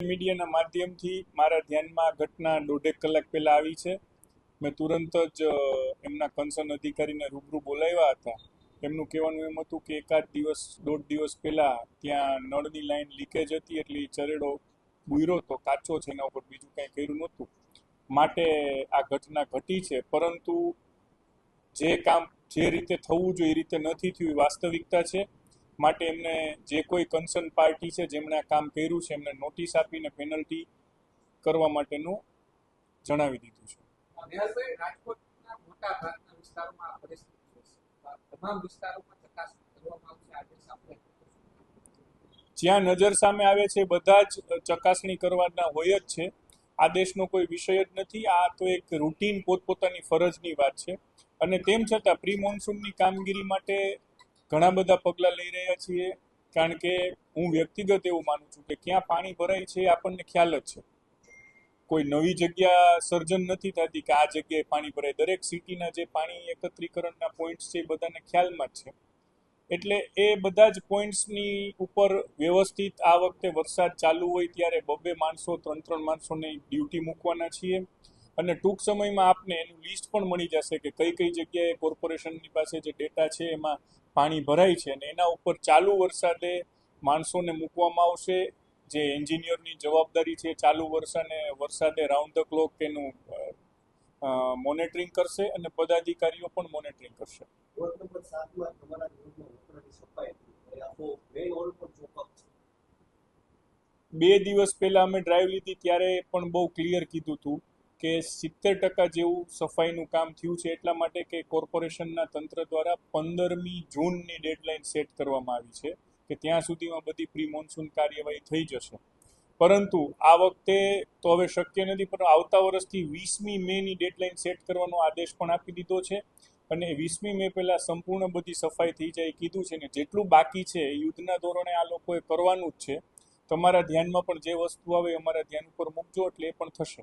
મીડિયાના માધ્યમથી મારા ધ્યાનમાં ઘટના 1.5 કલાક પહેલા આવી છે. મેં તુરંત જ એમના કન્સર્ન અધિકારીને રૂબરૂ બોલાવ્યા હતા. એમનું કહેવાનું એમ હતું કે એકાદ દિવસ 1.5 દિવસ પહેલા ત્યાં નળની લાઈન લીકેજ હતી, એટલે ચરેડો બુયરો તો કાચો છે, એના ઉપર બીજું કંઈ કર્યું નહોતું, માટે આ ઘટના ઘટી છે. પરંતુ જે કામ જે રીતે થવું જોઈએ એ રીતે નથી થયું, એ વાસ્તવિકતા છે. માટે એમને જે કોઈ કન્સર્ન પાર્ટી છે જેમણે આ કામ કર્યું છે એમને નોટિસ આપીને પેનલ્ટી કરવા માટેનું જણાવી દીધું છે. જ્યાં નજર સામે આવે છે બધા જ ચકાસણી કરવાના હોય જ છે. આદેશનો કોઈ વિષય જ નથી. આ તો એક રૂટીન પોતપોતાની ફરજની વાત છે. અને તેમ છતાં પ્રી મોન્સૂનની કામગીરી માટે ઘણા બધા પગલાં લઈ રહ્યા છીએ. કારણ કે હું વ્યક્તિગત એવું માનું છું કે ક્યાં પાણી ભરાય છે એ આપણને ખ્યાલ જ છે. કોઈ નવી જગ્યા સર્જન નથી થતી કે આ જગ્યાએ પાણી ભરાય. દરેક સિટીના જે પાણી એકત્રીકરણના પોઈન્ટ્સ છે એ બધાને ખ્યાલમાં જ છે. એટલે એ બધા જ પોઈન્ટ્સની ઉપર વ્યવસ્થિત આ વખતે વરસાદ ચાલુ હોય ત્યારે 2-2 માણસો 3-3 માણસોને ડ્યુટી મૂકવાના છીએ. અને ટૂંક સમયમાં આપને એનું લિસ્ટ પણ મળી જશે કે કઈ કઈ જગ્યાએ કોર્પોરેશનની પાસે જે ડેટા છે એમાં પાણી ભરાય છે, અને એના ઉપર ચાલુ વરસાદે માણસોને મૂકવામાં આવશે. જે એન્જિનિયરની જવાબદારી છે ચાલુ વરસાદે રાઉન્ડ ધ ક્લોક એનું મોનિટરિંગ કરશે અને પદાધિકારીઓ પણ મોનિટરિંગ કરશે. બે દિવસ પહેલા અમે ડ્રાઈવ લીધી ત્યારે પણ બહુ ક્લિયર કીધું હતું કે 70% જેવું સફાઈનું કામ થયું છે. એટલા માટે કે કોર્પોરેશનના તંત્ર દ્વારા 15મી જૂનની ડેડલાઇન સેટ કરવામાં આવી છે કે ત્યાં સુધીમાં બધી પ્રી મોન્સૂન કાર્યવાહી થઈ જશે. પરંતુ આ વખતે તો હવે શક્ય નથી, પણ આવતા વર્ષથી 20મી મેની ડેડલાઇન સેટ કરવાનો આદેશ પણ આપી દીધો છે. અને 20મી મે પહેલાં સંપૂર્ણ બધી સફાઈ થઈ જાય કીધું છે. ને જેટલું બાકી છે યુદ્ધના ધોરણે આ લોકોએ કરવાનું જ છે. તમારા ધ્યાનમાં પણ જે વસ્તુ આવે અમારા ધ્યાન ઉપર મૂકજો, એટલે એ પણ થશે.